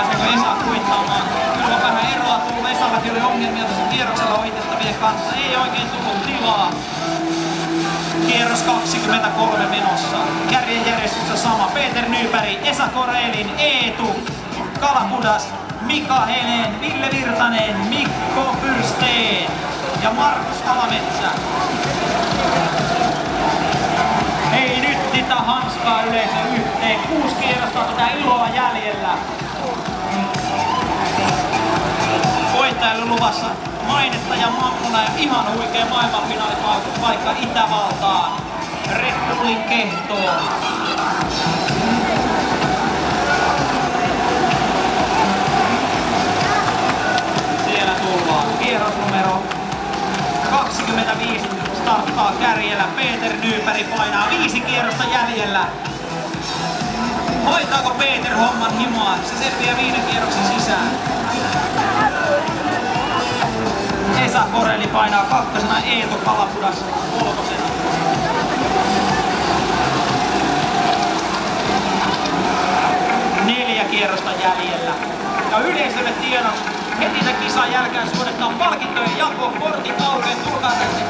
Pääseekö Esa kuittaamaan? Kyllä on vähän eroa tullut. Esallakin oli ongelmia tuossa kierroksella ohitettavien kanssa. Ei oikein tullut tilaa. Kierros 23 menossa. Kärjen järjestyksessä sama. Peter Nyberg, Esa Korelin, Eetu Kalapudas, Mika Helen, Ville Virtanen, Mikko Pyrsteen ja Markus Alametsä. Ei nyt sitä hanskaa yleisö yhteen. 6 kierrosta tätä iloa jäljellä. Voittajalle luvassa mainetta ja mammuna ja ihan huikea maailmanfinaalipaikka Itävaltaan. Red Bullin kehtoon. Siellä tullaan. Kierros numero 25 starttaa kärjellä. Peter Nyberg painaa 5 kierrosta jäljellä. Hoitaako Peter homman himoa? Se selviää 5 kierroksen sisään. Esa Koreli painaa 2. Eetu Kalapudas 3. Neljä kierrosta jäljellä. Ja yleisölle tiedoksi heti tämän kisan jälkeen suoritetaan palkintojen jako. Kortit aukeaa, tulkaa tänne.